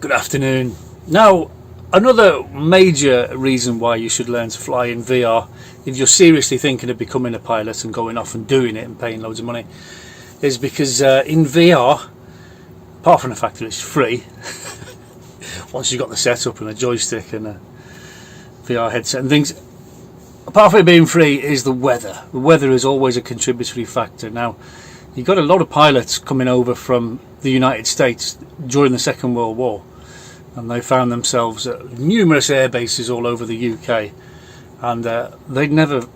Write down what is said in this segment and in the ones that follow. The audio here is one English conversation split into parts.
Good afternoon. Now, another major reason why you should learn to fly in VR, if you're seriously thinking of becoming a pilot and going off and doing it and paying loads of money, is because in VR, apart from the fact that it's free, once you've got the setup and a joystick and a VR headset and things, apart from it being free, is the weather. The weather is always a contributory factor. Now, you've got a lot of pilots coming over from the United States during the Second World War, and they found themselves at numerous air bases all over the UK, and they'd never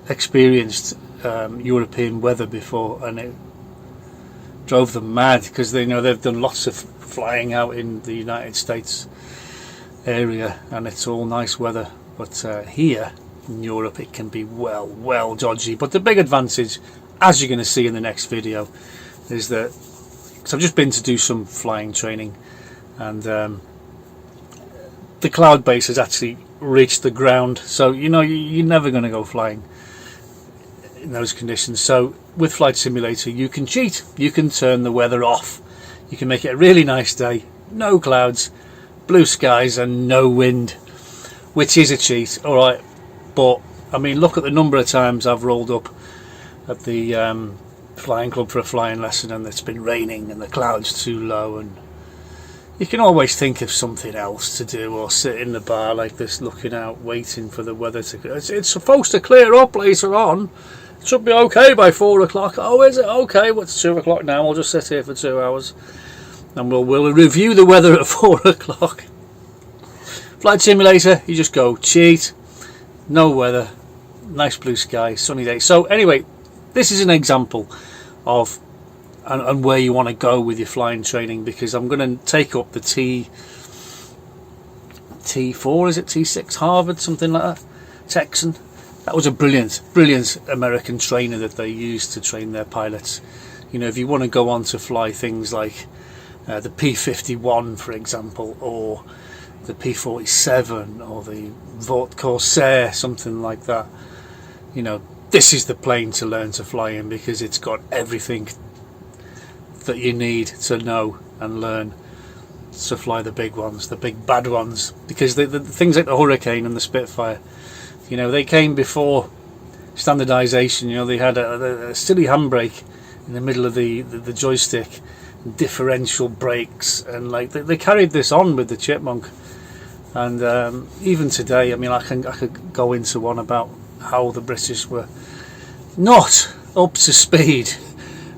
experienced European weather before, and it drove them mad because they know they've done lots of flying out in the United States area and it's all nice weather, but here in Europe it can be well dodgy. But the big advantage, as you're going to see in the next video, is that, because I've just been to do some flying training, and the cloud base has actually reached the ground, so you know you're never going to go flying in those conditions. So with Flight Simulator you can cheat, you can turn the weather off, you can make it a really nice day, no clouds, blue skies and no wind, which is a cheat, alright. But I mean, look at the number of times I've rolled up at the flying club for a flying lesson and it's been raining and the clouds too low, and you can always think of something else to do, or sit in the bar like this looking out waiting for the weather to... It's supposed to clear up later on, it should be okay by 4 o'clock. Oh, is it? Okay, well, it's 2 o'clock now, we'll just sit here for 2 hours and we'll review the weather at 4 o'clock. Flight Simulator, you just go cheat, no weather, nice blue sky, sunny day. So anyway, this is an example of and where you want to go with your flying training, because I'm going to take up the T4, is it T6 Harvard, something like that, Texan. That was a brilliant American trainer that they used to train their pilots. You know, if you want to go on to fly things like the P51, for example, or the P47 or the Vought Corsair, something like that, you know, this is the plane to learn to fly in, because it's got everything that you need to know and learn to fly the big ones, the big bad ones, because the things like the Hurricane and the Spitfire, you know, they came before standardization. You know, they had a silly handbrake in the middle of the joystick, differential brakes, and like they carried this on with the Chipmunk. And even today, I mean, I could go into one about how the British were not up to speed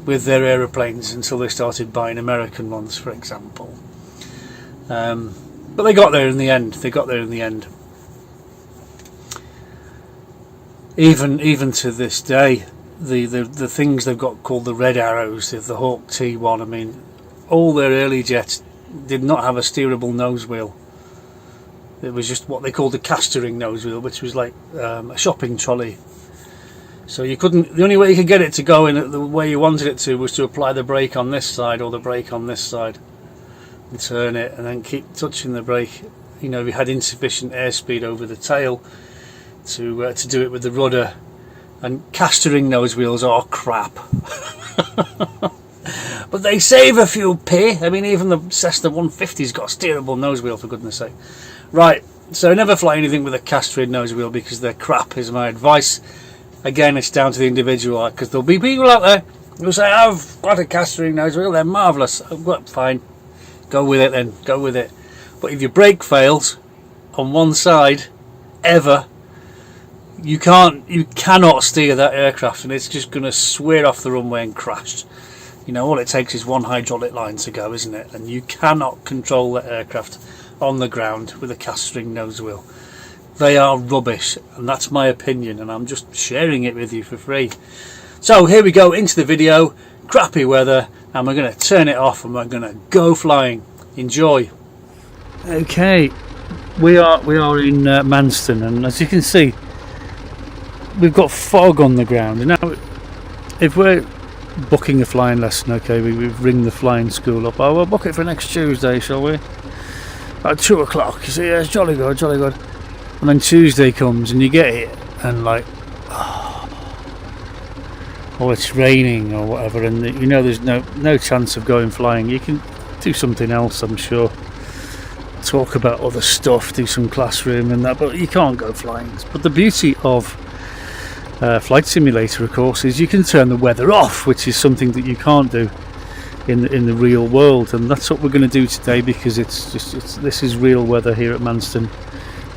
with their aeroplanes until they started buying American ones, for example. But they got there in the end. Even to this day, the things they've got called the Red Arrows, the Hawk T1. I mean, all their early jets did not have a steerable nose wheel. It was just what they called a castering nose wheel, which was like a shopping trolley. So you couldn't. The only way you could get it to go in the way you wanted it to was to apply the brake on this side or the brake on this side, and turn it, and then keep touching the brake. You know, we had insufficient airspeed over the tail to do it with the rudder. And castering nose wheels are crap, but they save a few p. I mean, even the Cessna 150's got a steerable nose wheel, for goodness sake. Right, so never fly anything with a castrated nose wheel, because they're crap, is my advice. Again, it's down to the individual, because there'll be people out there who say, I've got a castrated nose wheel, they're marvellous. Well, fine, go with it then, go with it. But if your brake fails on one side, ever, you cannot steer that aircraft, and it's just going to swear off the runway and crash. You know, all it takes is one hydraulic line to go, isn't it? And you cannot control that aircraft on the ground with a cast-string nose wheel. They are rubbish, and that's my opinion, and I'm just sharing it with you for free. So here we go into the video. Crappy weather, and we're going to turn it off and we're going to go flying. Enjoy. Okay, we are in Manston, and as you can see, we've got fog on the ground. And now, if we're booking a flying lesson, okay, we ring the flying school up. Oh, we'll book it for next Tuesday, shall we? At 2 o'clock. You see, yeah, it's jolly good, jolly good. And then Tuesday comes and you get it, and like, oh, it's raining or whatever, and you know there's no chance of going flying. You can do something else, I'm sure. talk about other stuff, do some classroom and that, but you can't go flying. But the beauty of Flight Simulator, of course, is you can turn the weather off, which is something that you can't do in the real world, and that's what we're going to do today, because this is real weather here at Manston.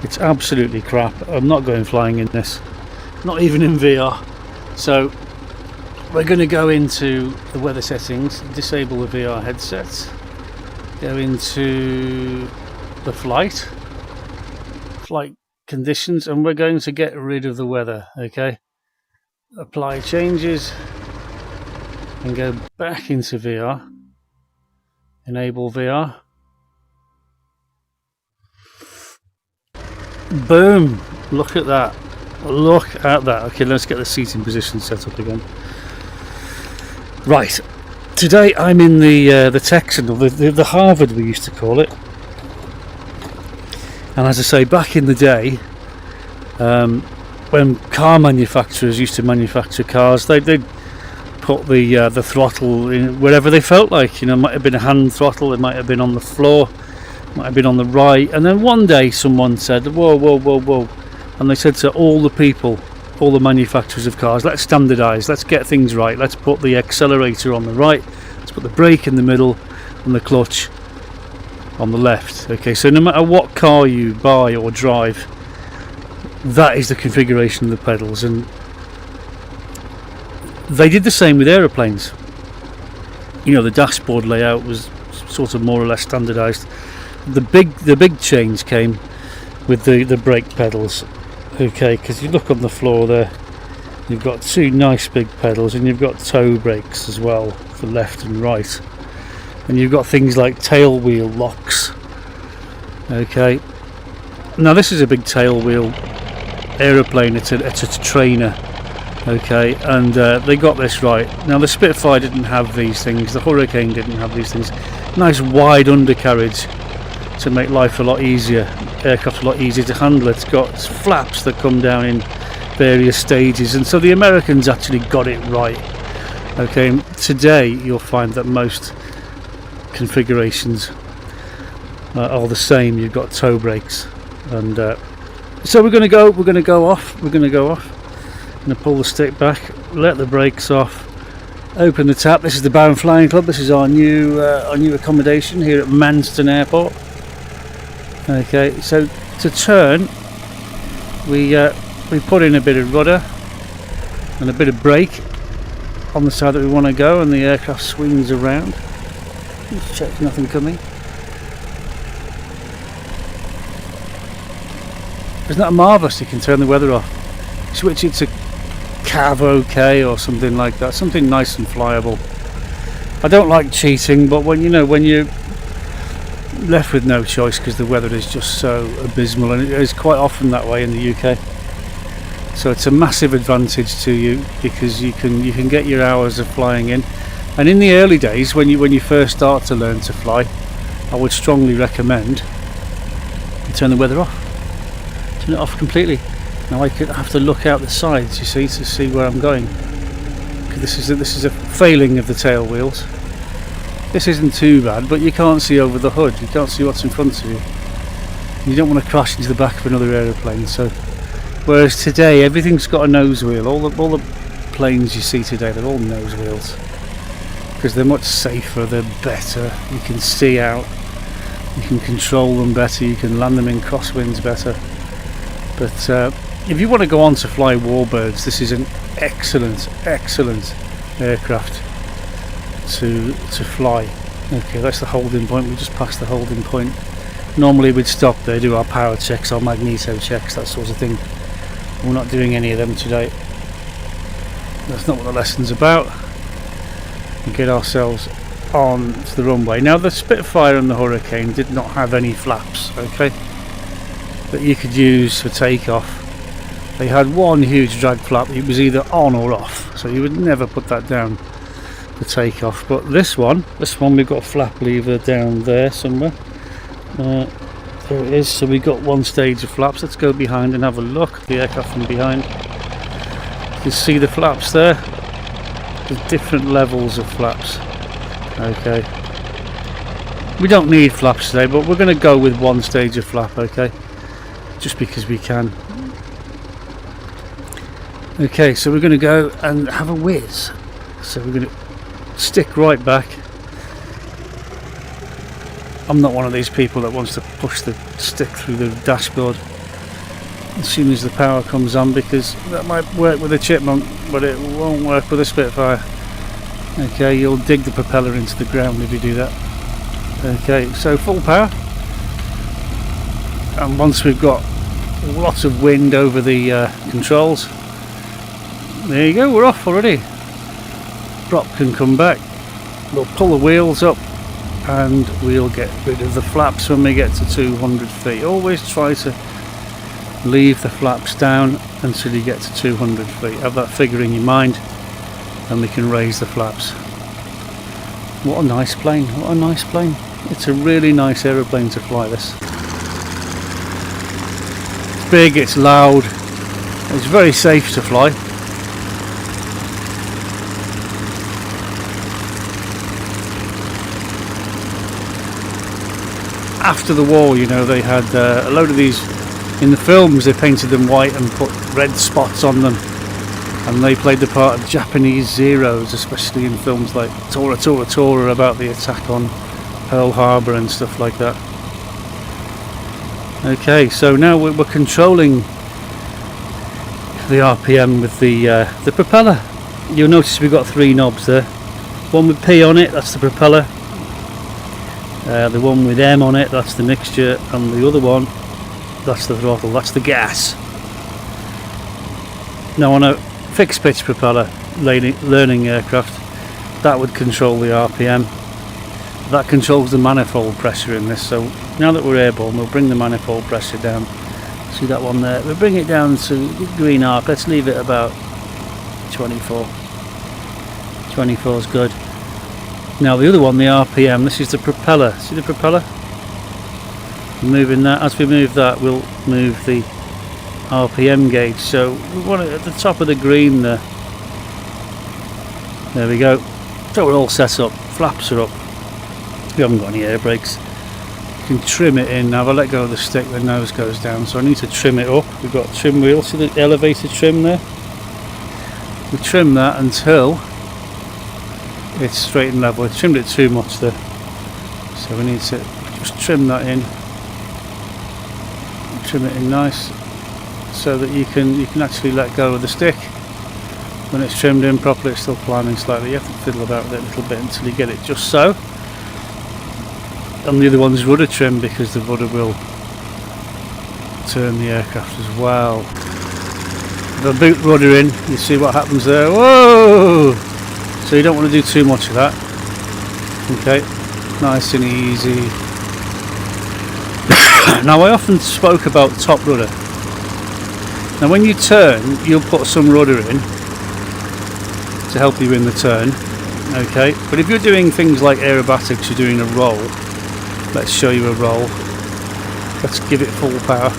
It's absolutely crap. I'm not going flying in this, not even in VR. So we're going to go into the weather settings, disable the VR headset, go into the flight conditions, and we're going to get rid of the weather. Okay, apply changes and go back into VR, enable VR, boom, look at that, look at that. Okay, let's get the seating position set up again. Right, today I'm in the Texan, or the Harvard we used to call it. And as I say, back in the day, when car manufacturers used to manufacture cars, they'd put the throttle in wherever they felt like. You know, it might have been a hand throttle, it might have been on the floor, it might have been on the right. And then one day someone said, whoa, whoa, whoa, whoa. And they said to all the people, all the manufacturers of cars, let's standardise, let's get things right, let's put the accelerator on the right, let's put the brake in the middle and the clutch on the left. Okay, so no matter what car you buy or drive, that is the configuration of the pedals. And they did the same with aeroplanes. You know, the dashboard layout was sort of more or less standardised. The big change came with the brake pedals. Okay, because you look on the floor there, you've got two nice big pedals, and you've got toe brakes as well for left and right, and you've got things like tail wheel locks. Okay, now this is a big tail wheel aeroplane, it's a trainer. Okay, and they got this right. Now the Spitfire didn't have these things, the Hurricane didn't have these things. Nice wide undercarriage to make life a lot easier, aircraft a lot easier to handle. It's got flaps that come down in various stages, and so the Americans actually got it right. Okay, today you'll find that most configurations are the same. You've got toe brakes, and so we're going to go off. I'm going to pull the stick back, let the brakes off, open the tap. This is the Barron Flying Club. This is our new accommodation here at Manston Airport. Okay, so to turn, we put in a bit of rudder and a bit of brake on the side that we want to go, and the aircraft swings around. Let's check nothing coming. Isn't that marvellous? You can turn the weather off, switch it to Cav OK or something like that, something nice and flyable. I don't like cheating, but when you're left with no choice because the weather is just so abysmal, and it is quite often that way in the UK, so it's a massive advantage to you, because you can get your hours of flying in. And in the early days, when you first start to learn to fly, I would strongly recommend you turn the weather off, turn it off completely. Now I have to look out the sides, you see, to see where I'm going. This is a failing of the tail wheels. This isn't too bad, but you can't see over the hood, you can't see what's in front of you. You don't want to crash into the back of another aeroplane. So, whereas today everything's got a nose wheel, all the planes you see today, they're all nose wheels, because they're much safer, they're better, you can see out, you can control them better, you can land them in crosswinds better. But if you want to go on to fly Warbirds, this is an excellent aircraft to fly. Okay, that's the holding point. We just passed the holding point. Normally we'd stop there, do our power checks, our magneto checks, that sort of thing. We're not doing any of them today. That's not what the lesson's about. We get ourselves on to the runway. Now the Spitfire and the Hurricane did not have any flaps, okay, that you could use for takeoff. They had one huge drag flap. It was either on or off, so you would never put that down for takeoff. But this one we've got a flap lever down there somewhere. There it is. So we've got one stage of flaps. Let's go behind and have a look at the aircraft from behind. You can see the flaps there. There's different levels of flaps. Okay. We don't need flaps today, but we're going to go with one stage of flap, okay? Just because we can. Okay, so we're going to go and have a whiz. So we're going to stick right back. I'm not one of these people that wants to push the stick through the dashboard as soon as the power comes on, because that might work with a Chipmunk, but it won't work with a Spitfire. Okay, you'll dig the propeller into the ground if you do that. Okay, so full power, and once we've got lots of wind over the controls, there you go, we're off already. Prop can come back, we'll pull the wheels up, and we'll get rid of the flaps when we get to 200 feet. Always try to leave the flaps down until you get to 200 feet. Have that figure in your mind, and we can raise the flaps. What a nice plane, what a nice plane. It's a really nice aeroplane to fly, this. It's big, it's loud, it's very safe to fly. After the war, you know, they had a load of these in the films. They painted them white and put red spots on them, and they played the part of Japanese Zeros, especially in films like Tora Tora Tora, about the attack on Pearl Harbor and stuff like that. Okay, so now we're controlling the RPM with the propeller. You'll notice we've got 3 knobs there. One with P on it, that's the propeller. The one with M on it, that's the mixture, and the other one, that's the throttle, that's the gas. Now on a fixed pitch propeller learning aircraft, that would control the RPM. That controls the manifold pressure in this. So now that we're airborne, we'll bring the manifold pressure down. See that one there? We'll bring it down to green arc. Let's leave it about 24. 24 is good. Now the other one, the RPM, this is the propeller. See the propeller? Moving that. As we move that, we'll move the RPM gauge. So we want it at the top of the green there. There we go. So we're all set up. Flaps are up. We haven't got any air brakes. You can trim it in. Now if I let go of the stick, the nose goes down, so I need to trim it up. We've got trim wheels. See the elevator trim there? We trim that until it's straight and level. We trimmed it too much there, so we need to just trim that in. Trim it in nice, so that you can actually let go of the stick. When it's trimmed in properly, it's still climbing slightly. You have to fiddle about with it a little bit until you get it just so. And the other one's rudder trim, because the rudder will turn the aircraft as well. If I boot rudder in, you see what happens there. Whoa! So you don't want to do too much of that. Okay, nice and easy. Now I often spoke about top rudder. Now when you turn, you'll put some rudder in to help you in the turn. Okay, but if you're doing things like aerobatics, you're doing a roll. Let's show you a roll. Let's give it full power.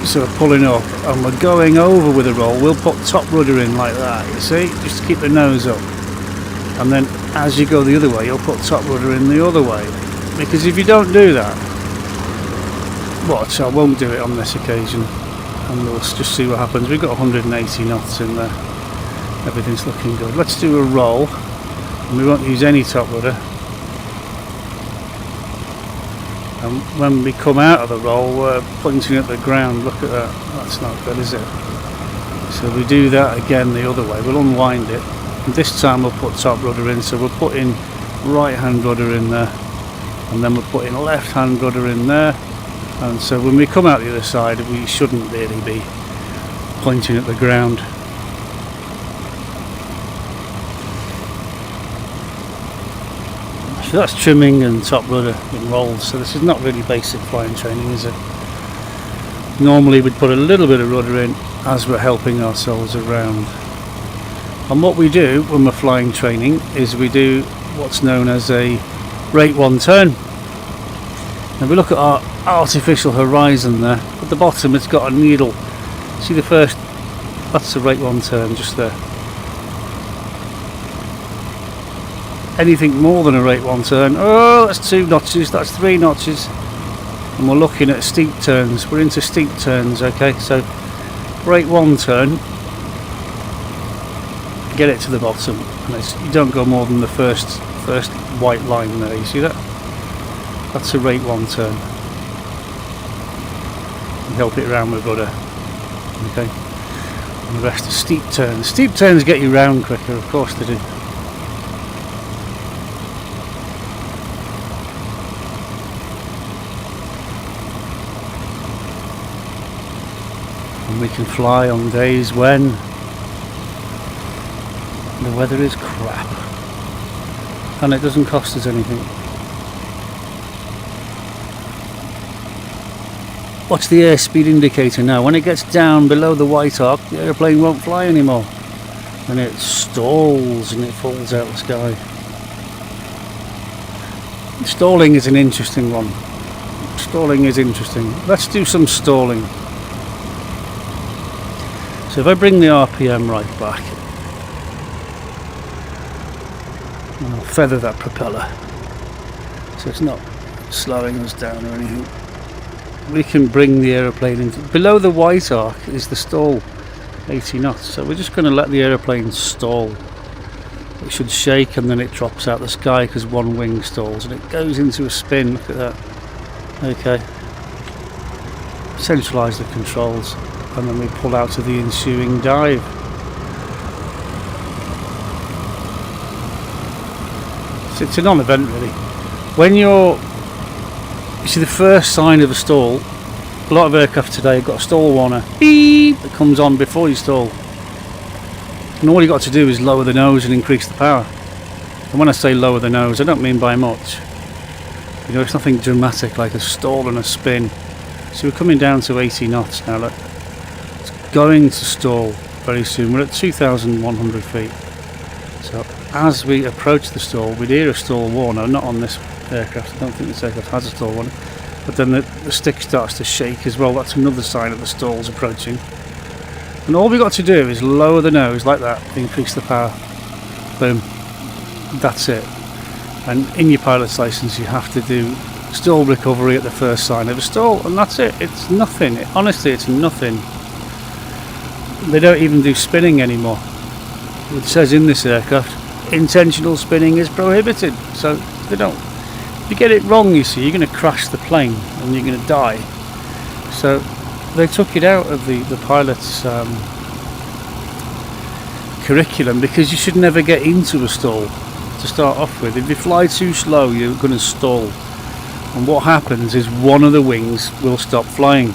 So we're pulling up and we're going over with a roll. We'll put top rudder in like that, you see, just to keep the nose up. And then as you go the other way, you'll put top rudder in the other way. Because if you don't do that, watch, I won't do it on this occasion, and we'll just see what happens. We've got 180 knots in there. Everything's looking good. Let's do a roll. And we won't use any top rudder, and when we come out of the roll, we're pointing at the ground. Look at that, that's not good, is it? So we do that again the other way. We'll unwind it, and this time we'll put top rudder in. So we're putting right hand rudder in there, and then we're putting left hand rudder in there, and so when we come out the other side, we shouldn't really be pointing at the ground. So that's trimming and top rudder in rolls. So this is not really basic flying training, is it? Normally we'd put a little bit of rudder in as we're helping ourselves around. And what we do when we're flying training is we do what's known as a rate 1 turn. Now we look at our artificial horizon there. At the bottom it's got a needle. See the first, that's the rate 1 turn just there. anything more than a rate 1 turn. Oh, that's 2 notches, that's 3 notches. And we're looking at steep turns. We're into steep turns, okay? So rate 1 turn, get it to the bottom, and you don't go more than the first white line there. You see that? That's a rate 1 turn. You help it round with rudder, okay? And the rest are steep turns. Steep turns get you round quicker, of course they do. And we can fly on days when the weather is crap and it doesn't cost us anything. Watch the airspeed indicator now. When it gets down below the white arc, the airplane won't fly anymore and it stalls and it falls out of the sky. Stalling is an interesting one. Stalling is interesting. Let's do some stalling. So if I bring the RPM right back, and I'll feather that propeller so it's not slowing us down or anything, we can bring the aeroplane into below the white arc is the stall, 80 knots. So we're just going to let the aeroplane stall. It should shake and then it drops out the sky because one wing stalls and it goes into a spin. Look at that. Okay. Centralise the controls and then we pull out to the ensuing dive. So it's a non-event really. When you see the first sign of a stall, a lot of aircraft today have got a stall warner beep that comes on before you stall, and all you got to do is lower the nose and increase the power. And when I say lower the nose, I don't mean by much. You know, it's nothing dramatic like a stall and a spin. So we're coming down to 80 knots now. Look, it's going to stall very soon. We're at 2,100 feet. So as we approach the stall, we'd hear a stall warner. Not on this aircraft, I don't think this aircraft has a stall warner, but then the stick starts to shake as well. That's another sign that the stall's approaching. And all we got to do is lower the nose like that, increase the power, boom, that's it. And in your pilot's license you have to do stall recovery at the first sign of a stall, and that's it. It's nothing. Honestly, it's nothing. They don't even do spinning anymore. It says in this aircraft intentional spinning is prohibited, so they don't. If you get it wrong, you see, you're going to crash the plane and you're going to die. So they took it out of the pilot's curriculum because you should never get into a stall to start off with. If you fly too slow, you're going to stall. And what happens is one of the wings will stop flying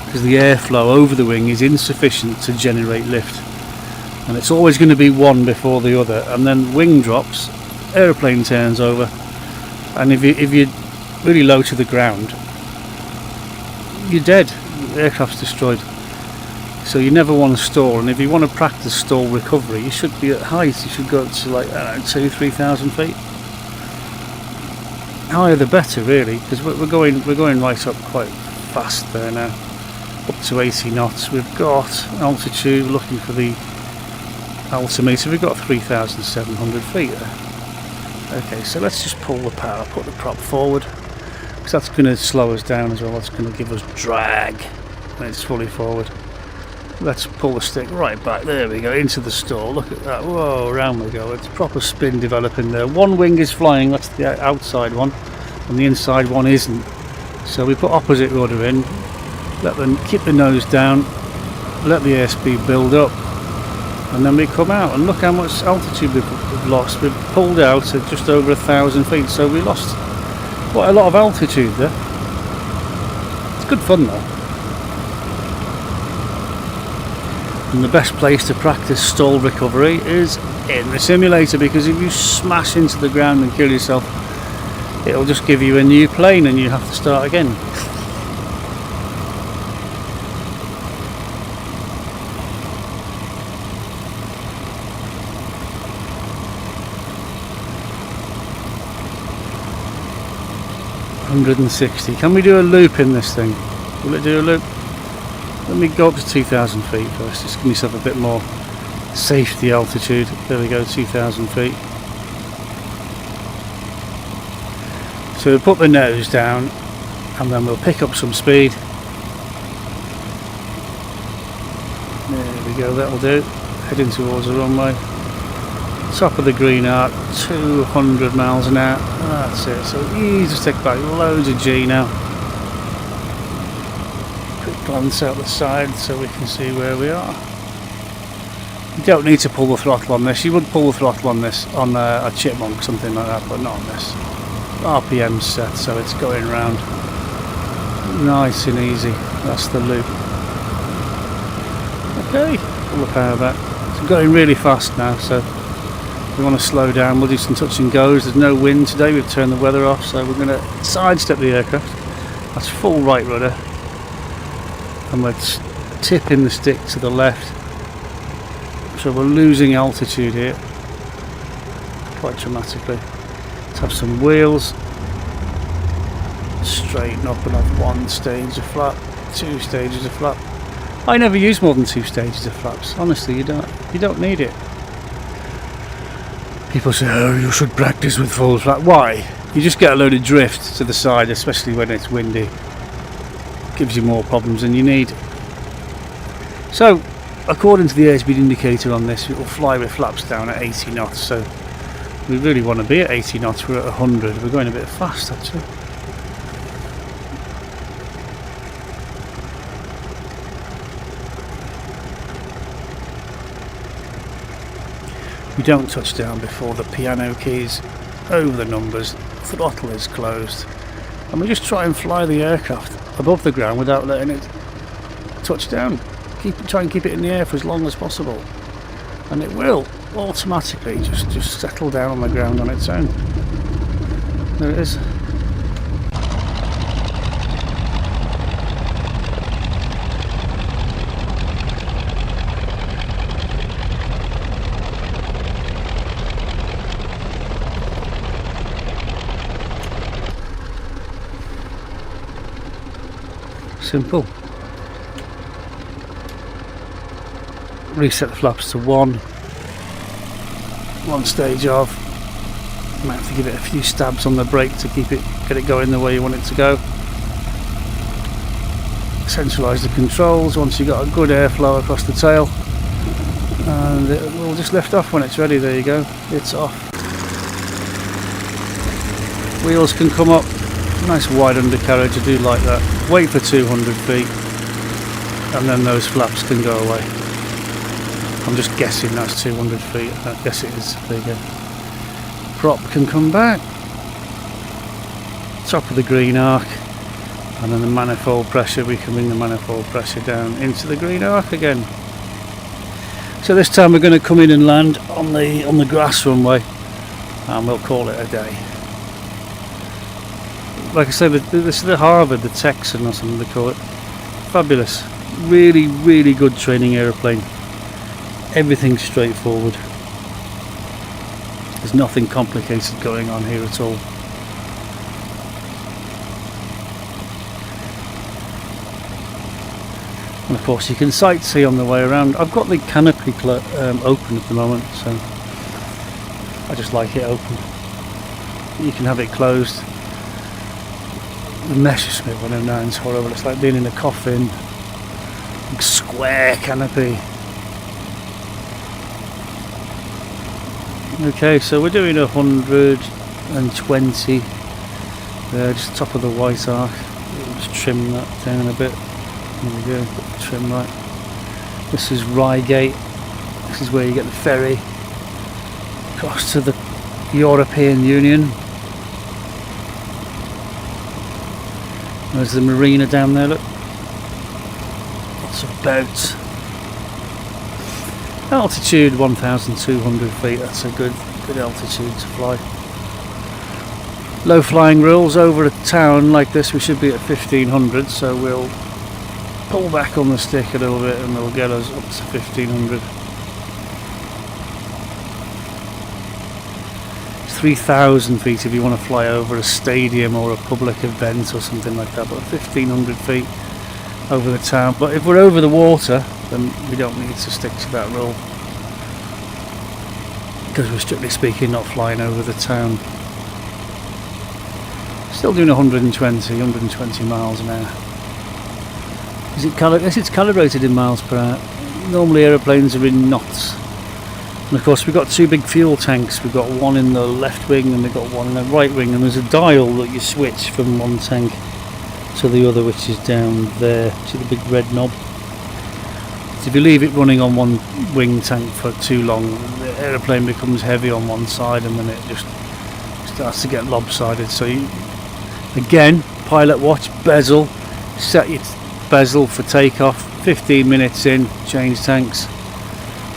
because the airflow over the wing is insufficient to generate lift. And it's always going to be one before the other. And then wing drops, aeroplane turns over. And if you're really low to the ground, you're dead. The aircraft's destroyed. So you never want to stall, and if you want to practice stall recovery, you should be at height. You should go to like 2,000-3,000 feet. Higher the better, really, because we're going right up quite fast there now, up to 80 knots. We've got altitude. Looking for the altimeter, we've got 3,700 feet there. Okay, so let's just pull the power, put the prop forward, because that's going to slow us down as well. That's going to give us drag when it's fully forward. Let's pull the stick right back. There we go, into the stall. Look at that. Whoa, around we go. It's proper spin developing there. One wing is flying, that's the outside one, and the inside one isn't. So we put opposite rudder in, let them keep the nose down, let the airspeed build up, and then we come out, and look how much altitude we've lost. We've pulled out at just over 1,000 feet, so we lost quite a lot of altitude there. It's good fun though. And the best place to practice stall recovery is in the simulator, because if you smash into the ground and kill yourself, it'll just give you a new plane and you have to start again. $160. Can we do a loop in this thing? Will it do a loop? Let me go up to 2,000 feet first, just give myself a bit more safety altitude. There we go, 2,000 feet. So we'll put the nose down and then we'll pick up some speed. There we go, that'll do. Heading towards the runway. Top of the green arc, 200 miles an hour. That's it. So you just take back loads of G now. Quick glance out the side so we can see where we are. You don't need to pull the throttle on this. You would pull the throttle on this on a chipmunk, something like that, but not on this. RPM set, so it's going round nice and easy. That's the loop. Okay, pull the power back. It's going really fast now, so if we want to slow down, we'll do some touch and goes. There's no wind today, we've turned the weather off, so we're going to sidestep the aircraft. That's full right rudder, and we're tipping the stick to the left. So we're losing altitude here quite dramatically. Let's have some wheels. Straighten up and have one stage of flap, 2 stages of flap. I never use more than 2 stages of flaps. Honestly, you don't need it. People say, oh, you should practice with full flap. Why? You just get a load of drift to the side, especially when it's windy. It gives you more problems than you need. So, according to the airspeed indicator on this, it will fly with flaps down at 80 knots. So, we really want to be at 80 knots. We're at 100. We're going a bit fast, actually. We don't touch down before the piano keys over the numbers, throttle is closed, and we just try and fly the aircraft above the ground without letting it touch down. Try and keep it in the air for as long as possible, and it will automatically just settle down on the ground on its own. There it is. Simple. Reset the flaps to 1 stage off. You might have to give it a few stabs on the brake to get it going the way you want it to go. Centralise the controls once you've got a good airflow across the tail, and it will just lift off when it's ready. There you go, it's off. Wheels can come up. Nice wide undercarriage, I do like that. Wait for 200 feet and then those flaps can go away. I'm just guessing that's 200 feet. I guess it is. There you go. Prop can come back. Top of the green arc, and then the manifold pressure, we can bring the manifold pressure down into the green arc again. So this time we're going to come in and land on the grass runway, and we'll call it a day. Like I said, this is the Harvard, the Texan or something they call it. Fabulous. Really, really good training aeroplane. Everything's straightforward. There's nothing complicated going on here at all. And of course you can sightsee on the way around. I've got the canopy open at the moment, so I just like it open. You can have it closed. The Messerschmitt 109 is horrible. It's like being in a coffin. Big square canopy. Okay, so we're doing 120 there, just top of the white arc. We'll just trim that down a bit. There we go, put the trim right. This is Reigate. This is where you get the ferry across to the European Union. There's the marina down there, look. Lots of boats. Altitude 1,200 feet, that's a good altitude to fly. Low flying rules. Over a town like this we should be at 1,500, so we'll pull back on the stick a little bit and it'll get us up to 1,500. 3,000 feet if you want to fly over a stadium or a public event or something like that, but 1,500 feet over the town. But if we're over the water, then we don't need to stick to that rule, because we're strictly speaking not flying over the town. Still doing 120 miles an hour. Yes, it's calibrated in miles per hour. Normally aeroplanes are in knots. And of course we've got two big fuel tanks. We've got one in the left wing and we've got one in the right wing, and there's a dial that you switch from one tank to the other, which is down there. See the big red knob? So if you leave it running on one wing tank for too long, the aeroplane becomes heavy on one side and then it just starts to get lopsided. So you, again, pilot watch, bezel, set your bezel for takeoff, 15 minutes in, change tanks,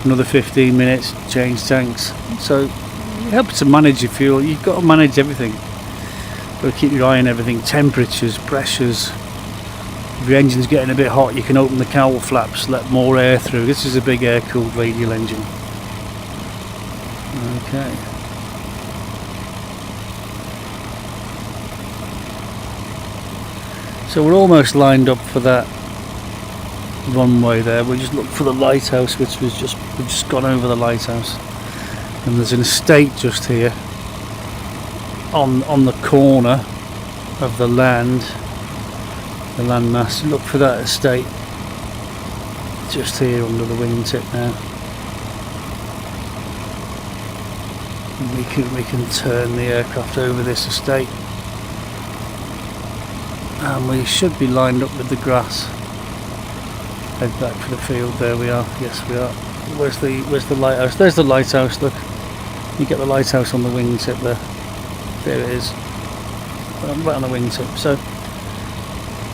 another 15 minutes, change tanks. So it helps to manage your fuel. You've got to manage everything. You've got to keep your eye on everything, temperatures, pressures. If your engine's getting a bit hot, you can open the cowl flaps, let more air through. This is a big air-cooled radial engine. Okay. So we're almost lined up for that runway there. We just looked for the lighthouse, which was we've just gone over the lighthouse. And there's an estate just here on the corner of the landmass. Look for that estate just here under the wingtip now. And we can turn the aircraft over this estate, and we should be lined up with the grass. Head back for the field. There we are. Yes, we are. Where's the lighthouse? There's the lighthouse. Look, you get the lighthouse on the wingtip there. There it is, right on the wingtip. So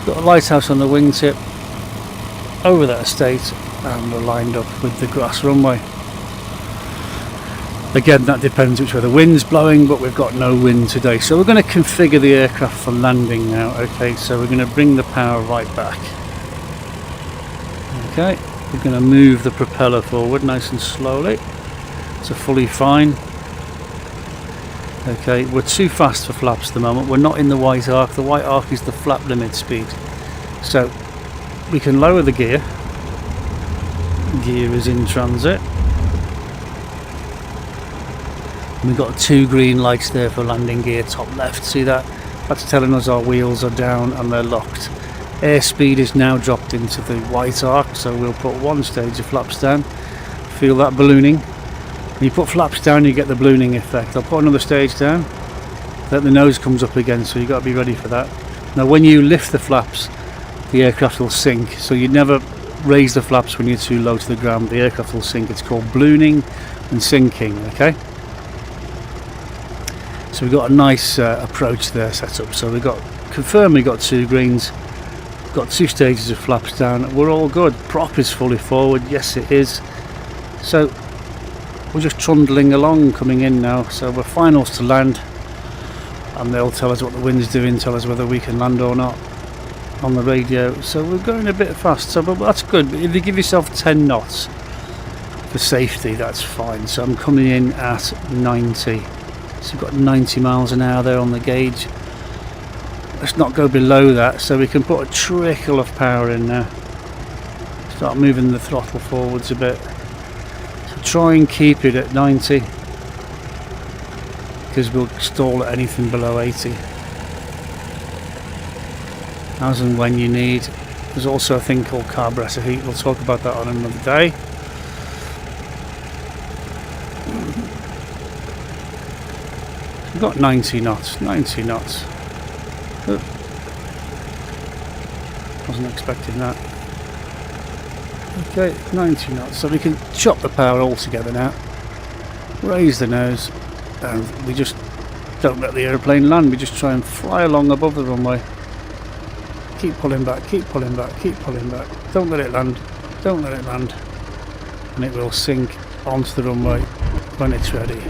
got a lighthouse on the wingtip over that estate, and we're lined up with the grass runway. Again, that depends which way the wind's blowing, but we've got no wind today, so we're going to configure the aircraft for landing now. Okay, so we're going to bring the power right back. Okay, we're going to move the propeller forward nice and slowly to fully fine. Okay, we're too fast for flaps at the moment. We're not in the white arc. The white arc is the flap limit speed. So we can lower the gear. Gear is in transit. And we've got two green lights there for landing gear, top left. See that? That's telling us our wheels are down and they're locked. Airspeed is now dropped into the white arc, so we'll put one stage of flaps down. Feel that ballooning. When you put flaps down, you get the ballooning effect. I'll put another stage down. Then the nose comes up again, so you've got to be ready for that. Now when you lift the flaps, the aircraft will sink. So you never raise the flaps when you're too low to the ground. The aircraft will sink. It's called ballooning and sinking. Okay. So we've got a nice approach there set up. So we've got confirmed we've got two greens. Got two stages of flaps down. We're all good. Prop is fully forward. Yes, it is. So we're just trundling along, coming in now. So we're finals to land, and they'll tell us what the wind's doing, tell us whether we can land or not on the radio. So we're going a bit fast, so but that's good. If you give yourself 10 knots for safety, that's fine. So I'm coming in at 90. So we've got 90 miles an hour there on the gauge. Let's not go below that, so we can put a trickle of power in now. Start moving the throttle forwards a bit. So try and keep it at 90, because we'll stall at anything below 80. As and when you need. There's also a thing called carburetor heat. We'll talk about that on another day. We've got 90 knots. 90 knots. Oop. Wasn't expecting that. Okay, 90 knots. So we can chop the power all together now. Raise the nose, and we just don't let the aeroplane land. We just try and fly along above the runway. Keep pulling back, keep pulling back, keep pulling back. Don't let it land. Don't let it land. And it will sink onto the runway when it's ready.